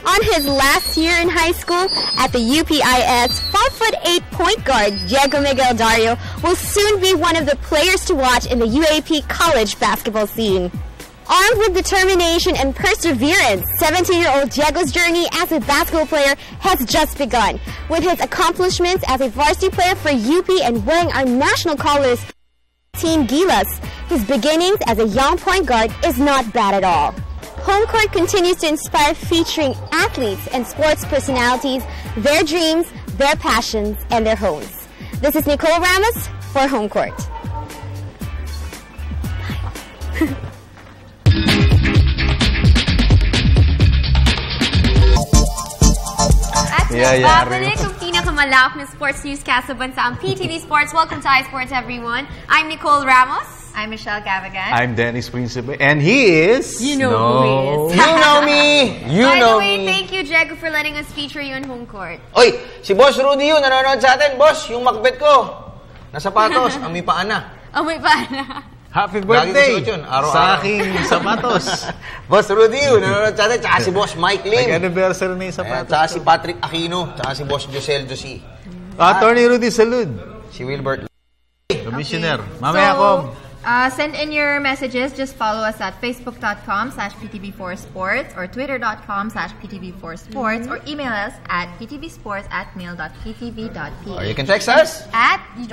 On his last year in high school at the UPIS, 5'8" point guard Diego Miguel Dario will soon be one of the players to watch in the UAP college basketball scene. Armed with determination and perseverance, 17-year-old Diego's journey as a basketball player has just begun. With his accomplishments as a varsity player for UP and wearing our national colors, Team Gilas, his beginnings as a young point guard is not bad at all. Home Court continues to inspire, featuring athletes and sports personalities, their dreams, their passions, and their homes. This is Nicole Ramos for Home Court. Babalik ang pinakamalawak na sports newscast sa bansa, ang PTV Sports. Welcome to iSports, everyone. I'm Nicole Ramos. I'm Michelle Cavagan. I'm Dennis Principe. And he is... You know who he is. You know me! You By know the way, me. thank you, Diego, for letting us feature you on Home Court. Oy, si Boss Rudy yun, nanonood sa atin. Boss, yung Macbeth ko. Nasa patos, ang may paa na. Oh, may paana. Happy birthday sa aking sapatos. Boss Rudy yun, nanonood sa atin. Tsaka si Boss Mike Lim. Nag-anniversary na yung sapatos. Tsaka si Patrick Aquino. Tsaka si Boss Josel Josie. Attorney Rudy Salud. Si Wilbert. Commissioner. Mamaya ko. Send in your messages. Just follow us at facebook.com/PTV4Sports or twitter.com/PTV4Sports or email us at ptvsports@mail.ptv.ph. Or you can text us.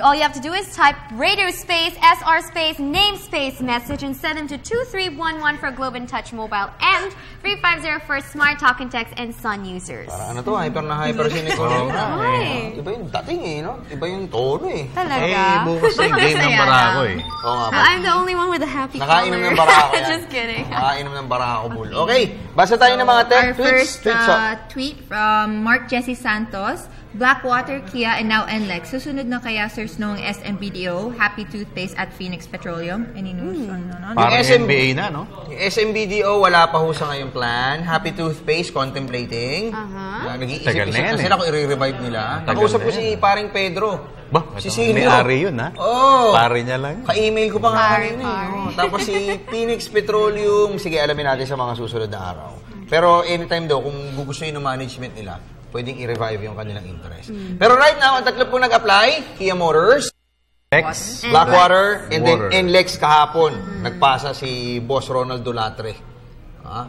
All you have to do is type radio space, SR space, name space, message, and send them to 2311 for Globe and Touch Mobile and 350 for Smart Talk and Text and Sun users. Para ano to, hyper na hyper si Nicole. Iba yung dating eh, no? Iba yung tono eh. Talaga? Bukas na yung game ng barako eh. Oo nga. I'm the only one with a happy color. Nakainom ng barako yan. Just kidding. Nakainom ng barako, bull. Okay, basa tayo ng mga tweets. Tweet from Mark Jesse Santos. Blackwater, Kia, and now NLEX. Susunod na kaya Sir Snow ng SMBDO, Happy Toothpaste at Phoenix Petroleum. Any news on that? Parang NBA na, no? Yung SMBDO, wala pa ho sa ngayong plan. Happy Toothpaste, contemplating. Nag-iisip-isip na sila kung i-revive nila. Nakausap ko si paring Pedro. Si Silvio. May-ari yun, ha? Oo. Pare niya lang. Ka-email ko pa nga kanina. Tapos si Phoenix Petroleum, sige, alamin natin sa mga susunod na araw. Pero anytime daw, kung gugustuhin ng management nila, pwedeng i-revive yung kanilang interest. Pero right now, ang tatlo po nag-apply, Kia Motors, Blackwater, and then NLEX kahapon. Nagpasa si Boss Ronald Dolatre.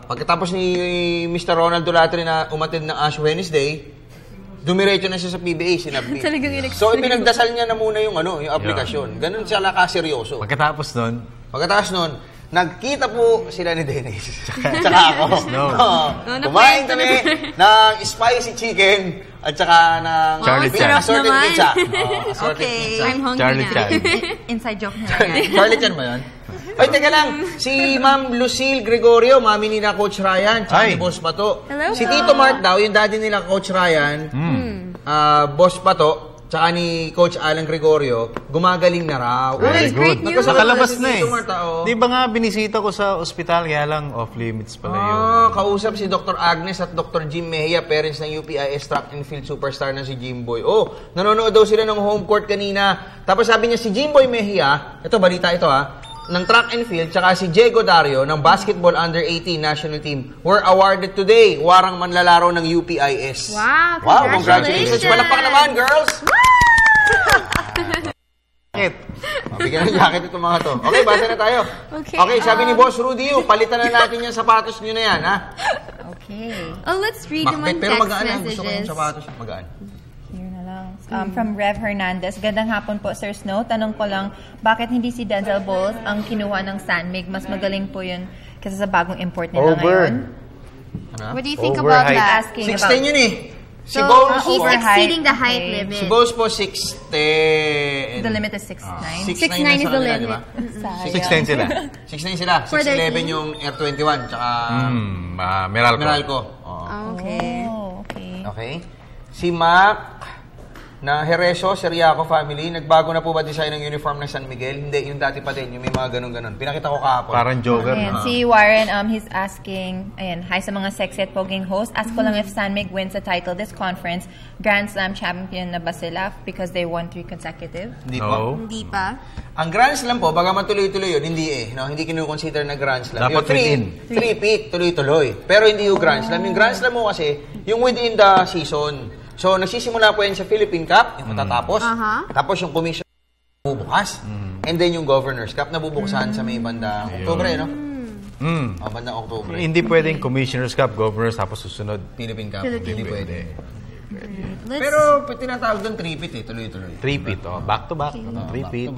Pagkatapos ni Mr. Ronald Dolatre na umatid ng Ash Wednesday, dumiretso na siya sa PBA, sinabit. So, ipinagdasal niya na muna yung aplikasyon. Ganun siya seryoso. Pagkatapos nun, nagkita po sila ni Dennis. Tsaka ako. Kumain kami ng spicy chicken at tsaka ng assorted pizza. I'm hungry na. Inside joke na yan. Charlie Chan mo yun? Ay, teka lang. Si Ma'am Lucille Gregorio, mami ni na Coach Ryan, tsaka ni Boss Pato. Si Tito Mark daw, yung daddy nila Coach Ryan, Boss Pato, tsaka ni Coach Alan Gregorio, gumagaling na raw. Very good. Nakalabas na eh. Di ba nga binisita ko sa ospital, kaya lang off-limits pala yun. Kausap si Dr. Agnes at Dr. Jim Mejia, parents ng UPIS track and field superstar na si Jimboy. Nanonood daw sila ng home court kanina. Tapos sabi niya si Jimboy Mejia, ito balita ito ng track and field, tsaka si Diego Dario ng basketball under-18 national team were awarded today. Warang manlalaro ng UPIS. Wow, congratulations. Palakpak naman, girls! Bigyan ng jacket itong mga to. Okay, basa na tayo. Okay, sabi ni Boss Rudy, palitan na natin yung sapatos nyo na yan, ha? Okay. Let's read the one pero text magaan messages. Gusto ko yung sapatos magaan. Here na lang. From Rev Hernandez. Gandang hapon po, Sir Snow. Tanong ko lang, bakit hindi si Denzel Bowles ang kinuha ng Sanmig? Mas magaling po yun kasi sa bagong import nila ngayon. What do you think about that? 16 yun eh. So, he's exceeding the height limit. Si Bowles po 6'10". The limit is 6'9". 6'9 is the limit. 6'9 sila. 6'9 sila. 6'11 yung Air 21. Tsaka Meralco. Okay. Si Mac na Hereso, Seriaco family, nagbago na po ba design ng uniform ng San Miguel? Hindi, yung dati pa din, yung may mga ganun-ganun. Pinakita ko kahapon. Parang Joker. Si Warren, he's asking, hi sa mga sexy at poging host. Ask ko lang if San Mig wins the title this conference, Grand Slam champion na ba sila because they won 3 consecutive? Hindi pa. Ang Grand Slam po, baga matuloy-tuloy yun, hindi Hindi kinukonsider na Grand Slam. Dapat three-peat, tuloy-tuloy. Pero hindi yung Grand Slam. Yung Grand Slam mo kasi, yung within the season. So, nagsisimula po yan sa Philippine Cup, yung matatapos. Tapos yung commission bubukas. And then yung Governor's Cup, nabubuksan sa may bandang Oktubre, no? Bandang Oktubre. Hindi pwedeng Commissioner's Cup, Governor's, tapos susunod Philippine Cup. Hindi pwede. Pero tinatawag doon three-peat tuloy-tuloy. Three-peat, back-to-back. Three-peat.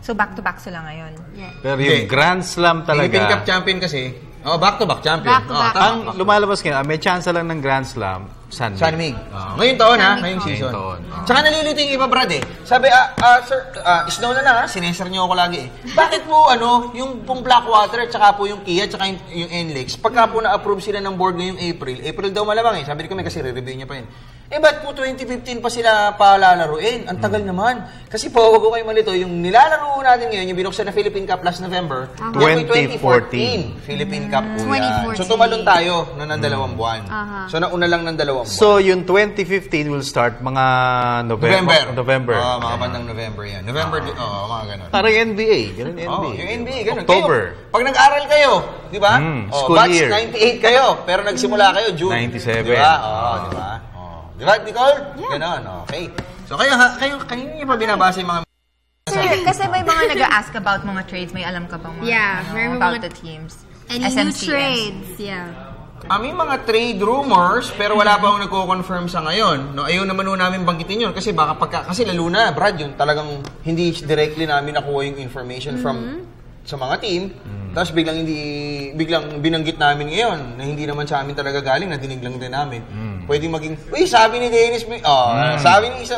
So, back-to-back sila ngayon. Pero yung Grand Slam talaga. Philippine Cup champion kasi, back-to-back champion. Ang lumalabas ngayon, may chance lang ng Grand Slam, San Mig. Ngayong taon ngayong season. Tsaka nalilito yung iba, Brad Sabi, sir, Snow na lang sinesir niyo ako lagi Bakit po, yung pong Blackwater, tsaka po yung Kia, tsaka yung NLEX, pagka po na-approve sila ng board ngayong April daw malamang Sabi ko kasi re-review niya pa yun. Ba't po 2015 pa sila palalaruin? Ang tagal naman. Kasi po, wag ko kayo malito, yung nilalaro natin ngayon, yung binuksan na Philippine Cup last November, 2014. Philippine Cup po yan. So, tumalon tayo ng 2 buwan. So, nauna lang ng 2 buwan. So, yung 2015 will start mga November. Mga bandang November yan. November, mga ganun. Parang NBA. Ganun NBA. Yung NBA, ganun. October. Kayo, pag nag-aral kayo, di ba? School year. Batch 98 kayo, pero nagsimula kayo June. 97. Di ba? Di ba? Di ba, Nicole? Ganon, okay. So, kanina niyo pa binabasa yung mga Kasi may mga nag-ask about mga trades. May alam ka bang mga about the teams? Any new trades? Yeah. May mga trade rumors, pero wala pa akong nagko-confirm sa ngayon. No, ayaw naman namin banggitin yun kasi baka kasi lalo na, Brad, yun talagang hindi directly namin nakuha yung information from sa mga team. Tapos biglang binanggit namin ngayon na hindi naman sa amin talaga galing, nadinig lang din namin. Pwedeng maging, sabi ni Dennis, sabi ni isa,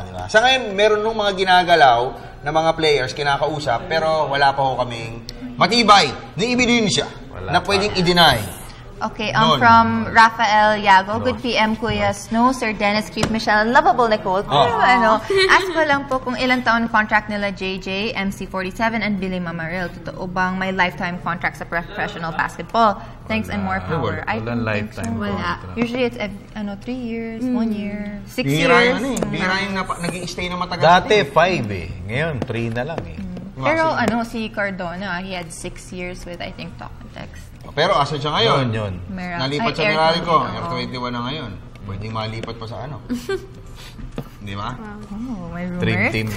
diba? Sa ngayon, meron nung mga ginagalaw na mga players kinakausap, pero wala pa ho kaming matibay na ebidensya na pwedeng i-deny. Okay, from Rafael Yago, good PM Kuya Snow, Sir Dennis, Keith Michelle, lovable Nicole. Pero ask ko lang po kung ilang taon contract nila JJ, MC47, and Billy Mamaril. Totoo bang may lifetime contract sa professional basketball? Thanks and more power. I don't think so. Wala. Usually it's 3 years, 1 year, 6 years. Bira yung nag-i-stay na matagal. Dati 5 Ngayon 3 na lang Pero si Cardona, he had 6 years with I think Talk and Text. Pero asa siya ngayon? Yun. Nalipat sa Meralco. Air 21 na ngayon. Pwedeng malipat pa sa Di ba? May rumors. Dream team.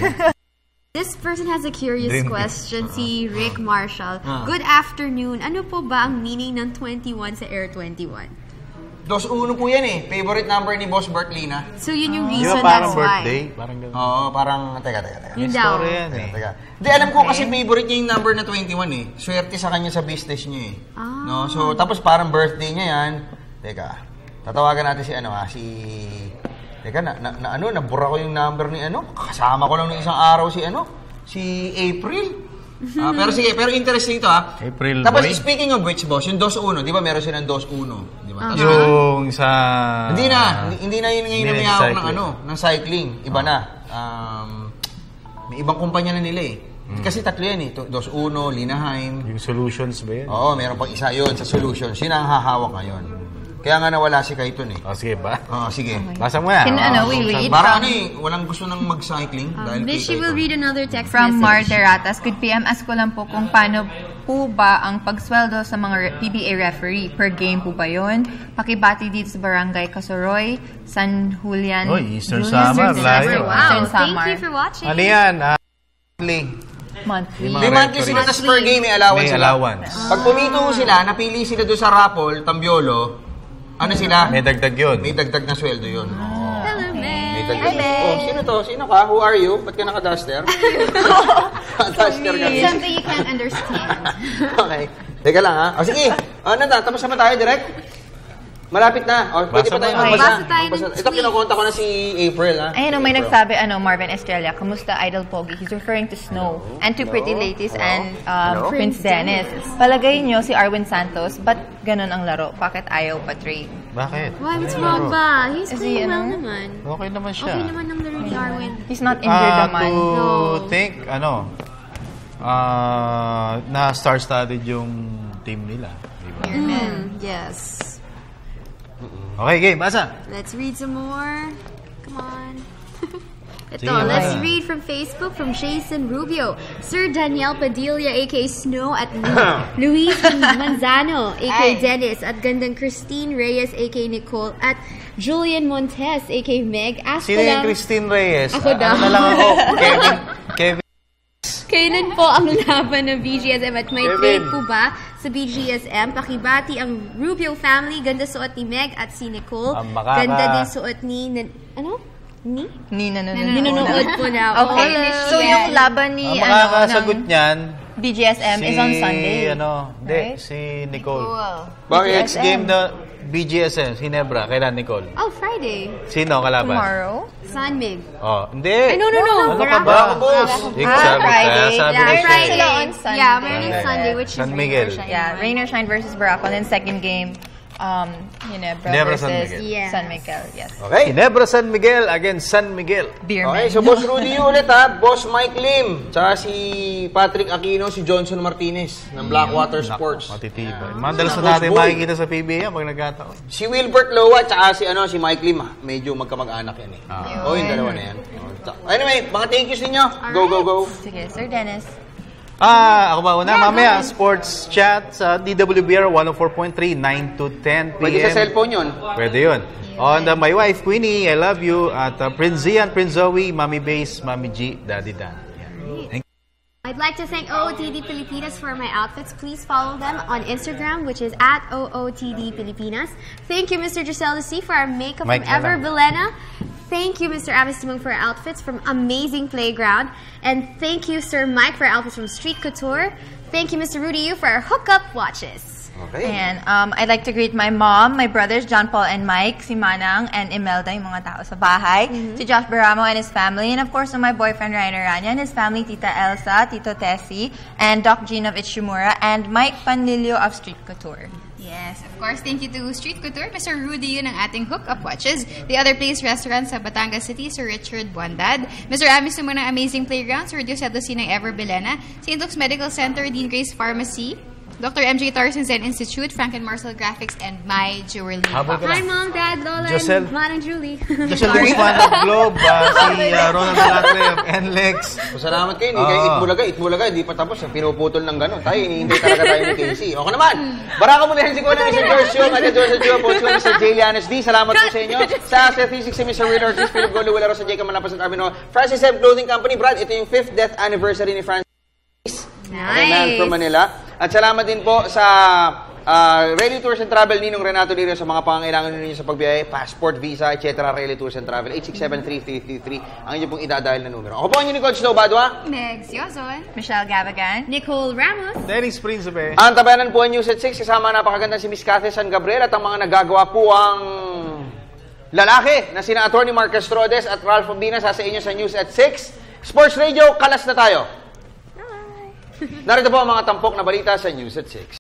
This person has a curious question, si Rick Marshall. Good afternoon. Ano po ba ang meaning ng 21 sa Air 21? 2-1 po yan Favorite number ni Boss Bert Lina. So yun yung reason, that's why. Birthday? Parang gano'n. Oo, parang, teka. Yun daw. Hindi, alam ko kasi favorite niya yung number na 21 Swerte sa kanya sa business niya No? So, tapos parang birthday niya yan. Teka, tatawagan natin Teka, nabura ko yung number ni Kasama ko lang ng isang araw si April. Pero sige, pero interesting to April Tapos boy. speaking of which, boss, yung 2-1, di ba meron silang 2-1? Di ba? Yung sa... Hindi na yun ngayon na may hawak ng cycling. Iba na. May ibang kumpanya na nila Kasi 3 yan 2-1, Linaheim. Yung Solutions ba yan? Oo, meron pang isa yun sa Solutions. Sino ang hahawak ngayon? Kaya nga nawala si Kaiton sige ba? Sige. Basa mo yan. We read parang walang gusto nang mag-cycling. She will read another text from message. Marderatas. Good PM, ask ko lang po kung paano po ba ang pagsweldo sa mga PBA referee? Per game po ba yun? Pakibati dito sa Barangay Casoroy, San Julian. Eastern Samar. Wow, thank you for watching. Ano yan? Monthly. May monthly sila, tas per game may allowance. Pag pumito sila, napili sila doon sa raffle, Tambiolo, sila? May dagdag yun. May dagdag na sweldo yun. Hello, Meg. Sino to? Sino ka? Who are you? Ba't ka naka-duster? Duster ka. Something you can't understand. Okay. Teka lang sige. Tapos naman tayo direct? Malapit na. Pwede pa tayo magbasa. Ito, kinukonta ko na si April, Ayun, may nagsabi, Marvin Estrella, kamusta Idol Pogi? He's referring to Snow and to Pretty Ladies and Prince Dennis. Palagay nyo si Arwin Santos, ba't ganun ang laro? Bakit ayaw pa trade? Bakit? Why? What's wrong ba? He's playing well naman. Okay naman siya. Okay naman ang laro ni Arwin. He's not injured naman. To think, na star-studded yung team nila. Yes. Okay, game. Basa. Let's read some more. Come on. Let's read from Facebook from Jason Rubio. Sir Daniel Padilla, a.k.a. Snow, at Luis Manzano, a.k.a. Dennis, at gandang Christine Reyes, a.k.a. Nicole, at Julian Montes, a.k.a. Meg. Sino yung Christine Reyes? Ako daw. Na lang ako. Kevin. Kailan po ang laban ng BGSM at may trade po ba sa BGSM? Pakibati ang Rubio family. Ganda suot ni Meg at si Nicole. Ganda din suot ni... Nanonood po na. Okay. So yung laban ni... Ang makakasagot niyan... BGSM is on Sunday. Si Nicole. Bakit? Next game na BGSM, Ginebra. Kailan, Nicole? Friday. Sino kalaban? Tomorrow? San-Mig. Hindi. No. Ano ka ba? Friday. Friday. Sila on Sunday. Yeah, meron yung Sunday, which is San Miguel. Rain or Shine versus Barako. And then second game, Ginebra versus San Miguel. Yes. Okay. Ginebra San Miguel against San Miguel. Okay, so Boss Rudy ulit Boss Mike Lim. Tsaka si Patrick Aquino, si Johnson Martinez ng Blackwater Sports. Matitibay. Madalas na natin makikita sa PBA pag nagkataon. Si Wilbert Loa tsaka si Mike Lim. Medyo magkamag-anak yan yung dalawa na yan. Anyway, mga thank yous ninyo. Go. Sige, Sir Dennis. Ako ba una? Mamaya, sports chat sa DWBR 104.3, 9 to 10 p.m. Pwede sa cellphone yun? Pwede yun. On my wife, Queenie, I love you. At Prince Zian, Prince Zoe, Mami Base, Mami G, Daddy Dan. I'd like to thank OOTD Pilipinas for my outfits. Please follow them on Instagram, which is at OOTD Pilipinas. Thank you, Mr. Giselle Lucy, for our makeup from Ever Belena. Thank you, Mr. Amis Timong, for our outfits from Amazing Playground. And thank you, Sir Mike, for our outfits from Street Couture. Thank you, Mr. Rudy Yu, for our hookup watches. Okay. And I'd like to greet my mom, my brothers, John Paul and Mike, si Manang and Imelda, yung mga tao sa bahay, si Josh Baramo and his family, and of course, my boyfriend Ryan Aranya and his family, Tita Elsa, Tito Tessie, and Doc Jean of Ichimura, and Mike Panlilio of Street Couture. Yes, of course. Thank you to Street Couture, Mr. Rudy Yu ng ating hookup watches. The Other Place Restaurant sa Batangas City, Sir Richard Bondad. Mr. Amis Timong ng Amazing Playground, Sir Dio Sedosi ng Ever Belena. St. Luke's Medical Center, Dean Grace Pharmacy. Dr. MJ Tarzan Zen Institute, Frank and Marcel Graphics, and My Jewelry. Hi, Mom, Dad, Lola, Josel. and Man and Julie. Josel Guzman of Globe, si Ronald Alatre of NLEX. Salamat kayo. Itbulaga. Hindi pa tapos. Pinuputol ng gano'n. Tayo, hindi talaga tayo ni Casey. Okay naman. Baraka muna yan si Kuya ng Mr. George Yung, at George Yung, po si Mr. J. Lianes D. Salamat po sa inyo. Sa 360 Mr. Reader, Philip Golo, Willa Rosa, Jacob Malapas at Arbino. Francis M. Clothing Company. Brad, ito yung 5th death anniversary ni Francis. Nice. From Manila. At salamat din po sa Rally Tours and Travel, Ninong Renato Lirio, sa mga pangangailangan ninyo sa pagbiyahe, passport, visa, etc. Rally Tours and Travel, 867-3333, ang inyo pong idadial na numero. Ako po ang Nicole Snow Badwa. Next, Yoson. Michelle Gabagan. Nicole Ramos. Dennis Principe. Ang tabayanan po ang News at 6, kasama napakaganda si Miss Cathy San Gabriel at ang mga nagagawa po ang lalaki na sina Atty. Mark Castrodes at Ralph Obina sa inyo sa News at 6. Sports Radio, kalas na tayo. Narito po ang mga tampok na balita sa News at 6.